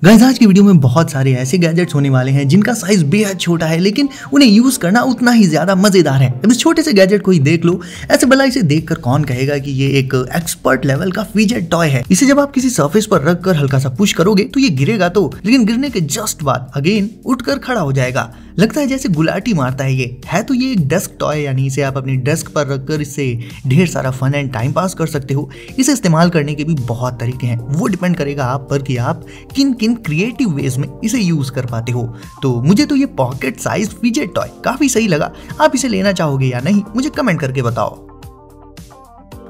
Guys आज की video में बहुत सारे ऐसे गैजेट्स होने वाले हैं जिनका साइज बेहद छोटा है लेकिन उन्हें यूज करना उतना ही ज्यादा मजेदार है। अब इस छोटे से गैजेट को ही देख लो, ऐसे भला इसे देखकर कौन कहेगा कि ये एक एक्सपर्ट लेवल का फिजेट टॉय है। इसे जब आप किसी सरफेस पर रखकर हल्का सा पुश करोगे तो ये गिरेगा तो, लेकिन गिरने के जस्ट बाद अगेन उठकर खड़ा हो जाएगा। लगता है जैसे गुलाटी मारता है। ये है तो ये एक डेस्क टॉय, यानी इसे आप अपनी डेस्क पर रखकर इससे ढेर सारा फन एंड टाइम पास कर सकते हो। इसे इस्तेमाल करने के भी बहुत तरीके हैं, वो डिपेंड करेगा आप पर कि आप किन किन क्रिएटिव वेज में इसे यूज कर पाते हो। तो मुझे तो ये पॉकेट साइज फिजेट टॉय काफी सही लगा। आप इसे लेना चाहोगे या नहीं मुझे कमेंट करके बताओ।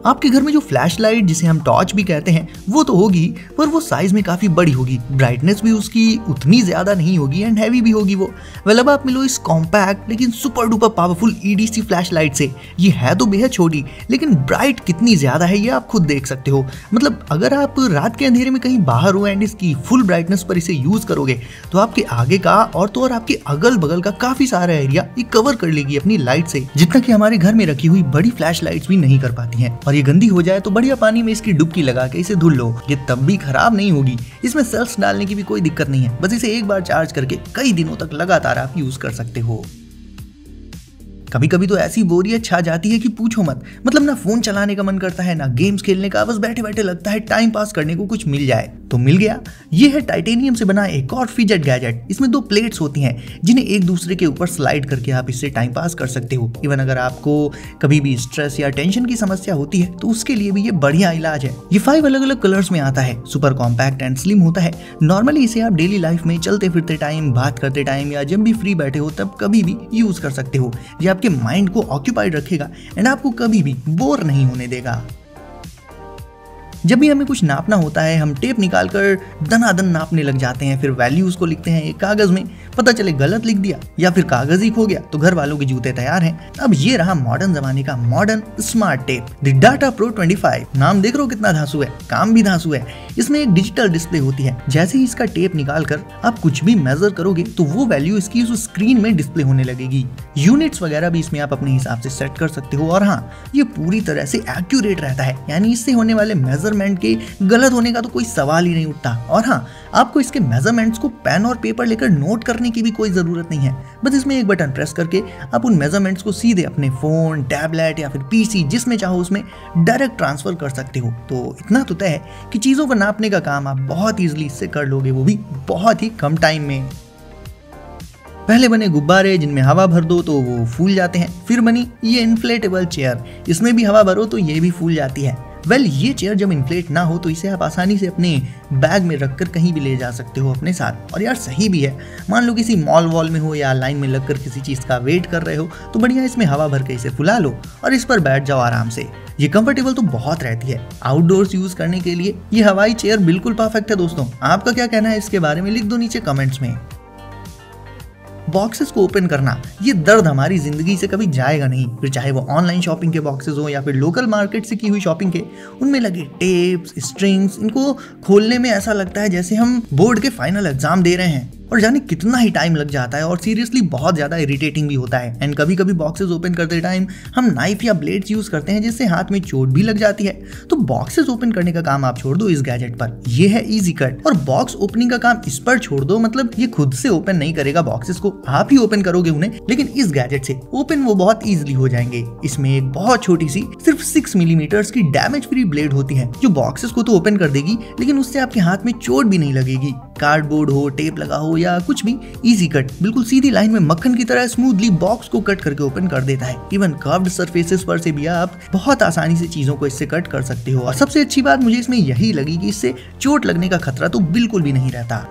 आपके घर में जो फ्लैश लाइट, जिसे हम टॉर्च भी कहते हैं, वो तो होगी, पर वो साइज में काफी बड़ी होगी, ब्राइटनेस भी उसकी उतनी ज्यादा नहीं होगी एंड हैवी भी होगी वो। अब आप मिलो इस कॉम्पैक्ट लेकिन super duper powerful EDC flash light से। ये है तो बेहद छोटी लेकिन ब्राइट कितनी ज्यादा है ये आप खुद देख सकते हो। मतलब अगर आप रात के अंधेरे में कहीं बाहर हो एंड इसकी फुल ब्राइटनेस पर इसे यूज करोगे तो आपके आगे का और तो और आपके अगल बगल का काफी सारा एरिया ये कवर कर लेगी अपनी लाइट से, जितना कि हमारे घर में रखी हुई बड़ी फ्लैश लाइट्स भी नहीं कर पाती हैं। और ये गंदी हो जाए तो बढ़िया पानी में इसकी डुबकी लगा के इसे धुल लो, ये तब भी खराब नहीं होगी। इसमें सेल्स डालने की भी कोई दिक्कत नहीं है, बस इसे एक बार चार्ज करके कई दिनों तक लगातार आप यूज कर सकते हो। कभी कभी तो ऐसी बोरियत छा जाती है कि पूछो मत। मतलब ना फोन चलाने का मन करता है ना गेम्स खेलने का, बस बैठे बैठे लगता है टाइम पास करने को कुछ मिल जाए। तो मिल गया, ये है टाइटेनियम से बना एक और फिजेट गैजेट। इसमें दो प्लेट्स होती हैं जिन्हें एक दूसरे के ऊपर स्लाइड करके आप इससे टाइम पास कर सकते हो। इवन अगर आपको कभी भी स्ट्रेस या टेंशन की समस्या होती है तो उसके लिए भी ये बढ़िया इलाज है। ये 5 अलग अलग कलर्स में आता है, सुपर कॉम्पैक्ट एंड स्लिम होता है। नॉर्मली इसे आप डेली लाइफ में चलते फिरते टाइम, बात करते टाइम या जब भी फ्री बैठे हो तब कभी भी यूज कर सकते हो। ये आपके माइंड को ऑक्यूपाइड रखेगा एंड आपको कभी भी बोर नहीं होने देगा। जब भी हमें कुछ नापना होता है हम टेप निकालकर दनादन नापने लग जाते हैं, फिर वैल्यूज को लिखते हैं एक कागज में, पता चले गलत लिख दिया या फिर कागज ही खो गया तो घर वालों के जूते तैयार हैं। अब ये रहा मॉडर्न जमाने का modern smart tape, the data pro 25। नाम देख रहे हो कितना धांसू है, काम भी धांसू है। इसमें एक डिजिटल डिस्प्ले होती है, जैसे ही इसका टेप निकाल कर आप कुछ भी मेजर करोगे तो वो वैल्यू इसकी उस स्क्रीन में डिस्प्ले होने लगेगी। यूनिट्स वगैरह भी इसमें आप अपने हिसाब से सेट कर सकते हो। और हाँ, ये पूरी तरह से एक्यूरेट रहता है, यानी इससे होने वाले मेजरमेंट के गलत होने का तो कोई सवाल ही नहीं उठता। और हाँ, आपको इसके मेजरमेंट्स को पेन और पेपर लेकर नोट करने की भी कोई जरूरत नहीं है। बस इसमें एक बटन प्रेस करके आप उन मेजरमेंट्स को सीधे अपने फोन, टैबलेट या फिर पीसी जिसमें चाहो उसमें डायरेक्ट ट्रांसफर कर सकते हो। तो इतना तो तय है कि चीजों को नापने का काम आप बहुत इजीली इससे कर लोगे, वो भी बहुत ही कम टाइम में। पहले बने गुब्बारे जिनमें हवा भर दो तो वो फूल जाते हैं, फिर बनी ये इन्फ्लेटेबल चेयर, इसमें भी हवा भरो तो ये भी फूल जाती है। ये चेयर जब इन्फ्लेट ना हो तो इसे आप आसानी से अपने बैग में रखकर कहीं भी ले जा सकते हो अपने साथ। और यार सही भी है, मान लो किसी मॉल वॉल में हो या लाइन में लगकर किसी चीज का वेट कर रहे हो तो बढ़िया इसमें हवा भर के इसे फुला लो और इस पर बैठ जाओ आराम से। ये कंफर्टेबल तो बहुत रहती है, आउटडोर्स यूज करने के लिए ये हवाई चेयर बिल्कुल परफेक्ट है। दोस्तों आपका क्या कहना है इसके बारे में, लिख दो नीचे कमेंट्स में। बॉक्सेस को ओपन करना, ये दर्द हमारी जिंदगी से कभी जाएगा नहीं, फिर चाहे वो ऑनलाइन शॉपिंग के बॉक्सेस हो या फिर लोकल मार्केट से की हुई शॉपिंग के। उनमें लगे टेप्स, स्ट्रिंग्स, इनको खोलने में ऐसा लगता है जैसे हम बोर्ड के फाइनल एग्जाम दे रहे हैं और जाने कितना ही टाइम लग जाता है और सीरियसली बहुत ज्यादा इरिटेटिंग भी होता है। एंड कभी कभी बॉक्सेस ओपन करते टाइम हम नाइफ या ब्लेड्स यूज करते हैं जिससे हाथ में चोट भी लग जाती है। तो बॉक्सेस ओपन करने का काम आप छोड़ दो इस गैजेट पर, ये है इजी कट। और बॉक्स ओपनिंग का काम इस पर छोड़ दो, मतलब ये खुद से ओपन नहीं करेगा बॉक्सेस को, आप ही ओपन करोगे उन्हें, लेकिन इस गैजेट से ओपन वो बहुत इजीली हो जाएंगे। इसमें एक बहुत छोटी सी सिर्फ 6 मिलीमीटर की डैमेज फ्री ब्लेड होती है जो बॉक्सेस को तो ओपन कर देगी लेकिन उससे आपके हाथ में चोट भी नहीं लगेगी। कार्डबोर्ड हो, टेप लगा हो या कुछ भी, इजी कट बिल्कुल सीधी लाइन में मक्खन की तरह स्मूथली बॉक्स को कट करके ओपन कर देता है। इवन कर्व्ड सरफेसेस पर से भी आप बहुत आसानी से चीजों को इससे कट कर सकते हो। और सबसे अच्छी बात मुझे इसमें यही लगी कि इससे चोट लगने का खतरा तो बिल्कुल भी नहीं रहता।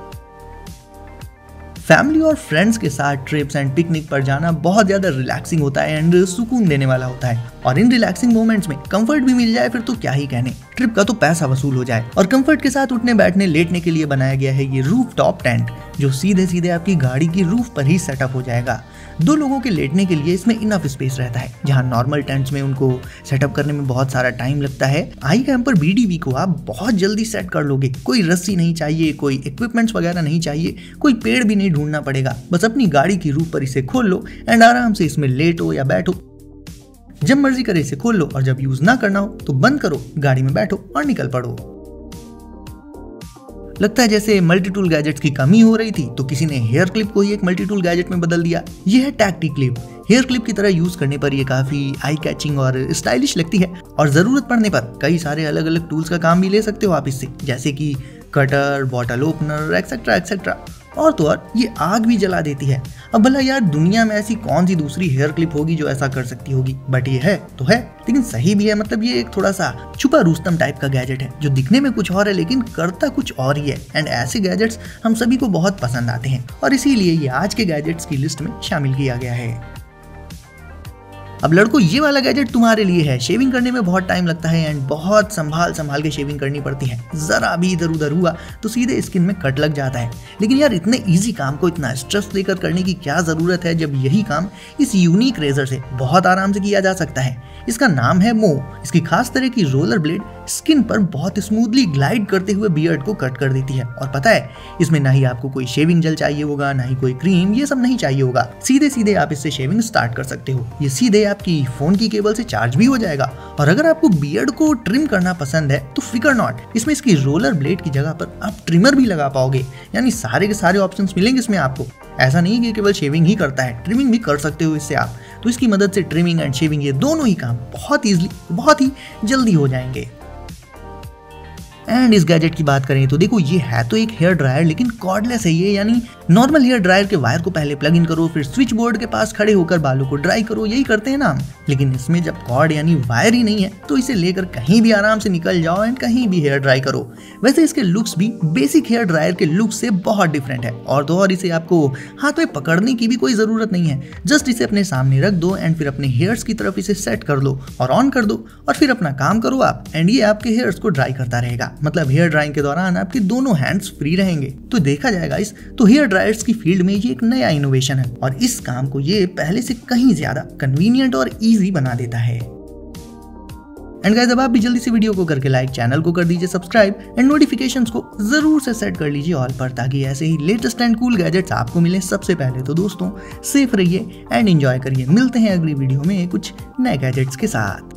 फैमिली और फ्रेंड्स के साथ ट्रिप्स एंड पिकनिक पर जाना बहुत ज्यादा रिलैक्सिंग होता है एंड सुकून देने वाला होता है। और इन रिलैक्सिंग मोमेंट्स में कंफर्ट भी मिल जाए फिर तो क्या ही कहने, ट्रिप का तो पैसा वसूल हो जाए। और कंफर्ट के साथ उठने बैठने लेटने के लिए बनाया गया है ये रूफ टॉप टेंट, जो सीधे सीधे आपकी गाड़ी की रूफ पर ही सेटअप हो जाएगा। 2 लोगों के लेटने के लिए इसमें इनफ स्पेस रहता है, जहां नॉर्मल टेंट्स में उनको सेटअप करने में बहुत सारा टाइम लगता है। आई कैंपर BDV को आप बहुत जल्दी सेट कर लोगे, कोई रस्सी नहीं चाहिए, कोई इक्विपमेंट्स वगैरह नहीं चाहिए, कोई पेड़ भी नहीं ढूंढना पड़ेगा, बस अपनी गाड़ी की रूफ पर इसे खोल लो एंड आराम से इसमें लेटो या बैठो। जब मर्जी करे इसे खोल लो और जब यूज ना करना हो तो बंद करो, गाड़ी में बैठो और निकल पड़ो। लगता है जैसे मल्टी टूल गैजेट्स की कमी हो रही थी तो किसी ने हेयर क्लिप को ही एक मल्टी टूल गैजेट में बदल दिया। ये है टैक्टी क्लिप। हेयर क्लिप की तरह यूज करने पर ये काफी आई कैचिंग और स्टाइलिश लगती है और जरूरत पड़ने पर कई सारे अलग अलग टूल्स का काम भी ले सकते हो आप इससे, जैसे कि cutter, bottle opener, etcetera etcetera. और तो और ये आग भी जला देती है। अब भला यार दुनिया में ऐसी कौन सी दूसरी हेयर क्लिप होगी जो ऐसा कर सकती होगी, बट ये है तो है, लेकिन सही भी है। मतलब ये एक थोड़ा सा छुपा रुस्तम टाइप का गैजेट है जो दिखने में कुछ और है लेकिन करता कुछ और ही है। एंड ऐसे गैजेट्स हम सभी को बहुत पसंद आते हैं और इसीलिए ये आज के गैजेट्स की लिस्ट में शामिल किया गया है। अब लड़कों, ये वाला गैजेट तुम्हारे लिए है। शेविंग करने में बहुत टाइम लगता है एंड बहुत संभाल के शेविंग करनी पड़ती है। जरा भी इधर उधर हुआ तो सीधे स्किन में कट लग जाता है। लेकिन यार इतने इजी काम को इतना स्ट्रेस लेकर करने की क्या जरूरत है, जब यही काम इस यूनिक रेजर से बहुत आराम से किया जा सकता है। इसका नाम है मो। इसकी खास तरह की रोलर ब्लेड स्किन पर बहुत स्मूथली ग्लाइड करते हुए बियर्ड को कट कर देती है। और पता है, इसमें ना ही आपको कोई शेविंग जेल चाहिए होगा, ना ही कोई क्रीम, ये सब नहीं चाहिए होगा। सीधे सीधे आप इससे शेविंग स्टार्ट कर सकते हो। ये सीधे आपकी फोन की केबल से चार्ज भी हो जाएगा। और अगर आपको बियर्ड को ट्रिम करना पसंद है तो फिकर नॉट, इसमें इसकी रोलर ब्लेड की जगह पर आप ट्रिमर भी लगा पाओगे। यानी सारे के सारे ऑप्शंस मिलेंगे इसमें आपको। ऐसा नहीं कि केवल शेविंग ही करता है, ट्रिमिंग भी कर सकते हो इससे आप। तो इसकी मदद से ट्रिमिंग एंड शेविंग ये दोनों ही काम बहुत ईजिली, बहुत ही जल्दी हो जाएंगे। एंड इस गैजेट की बात करें तो देखो, ये है तो एक हेयर ड्रायर लेकिन कॉर्डलेस है ये। यानी नॉर्मल हेयर ड्रायर के वायर को पहले प्लग इन करो, फिर स्विच बोर्ड के पास खड़े होकर बालों को ड्राई करो, यही करते हैं ना हम। लेकिन इसमें जब कॉर्ड यानी वायर ही नहीं है तो इसे लेकर कहीं भी आराम से निकल जाओ एंड कहीं भी हेयर ड्राई करो। वैसे इसके लुक्स भी बेसिक हेयर ड्रायर के लुक से बहुत डिफरेंट है। और तो और इसे आपको हाथ में पकड़ने की भी कोई जरूरत नहीं है। जस्ट इसे अपने सामने रख दो एंड फिर अपने हेयर्स की तरफ इसे सेट कर लो और ऑन कर दो और फिर अपना काम करो आप। एंड ये आपके हेयर्स को ड्राई करता रहेगा। मतलब हेयर ड्राइंग के दौरान आपके दोनों हैंड्स फ्री रहेंगे। तो देखा जाएगा इस तो हेयर ड्रायर्स की फील्ड में ये एक नया इनोवेशन है और इस काम को ये पहले से कहीं ज्यादा कन्वीनियंट और इजी बना देता है। एंड गाइस, अब आप भी जल्दी से वीडियो को करके लाइक, चैनल को कर दीजिए सब्सक्राइब एंड नोटिफिकेशंस को जरूर से सेट कर लीजिए ऑल पर, ताकि ऐसे ही लेटेस्ट एंड कूल गैजेट्स आपको मिले सबसे पहले। तो दोस्तों, सेफ रहिए एंड एंजॉय करिए। मिलते हैं अगली वीडियो में कुछ नए गैजेट्स के साथ।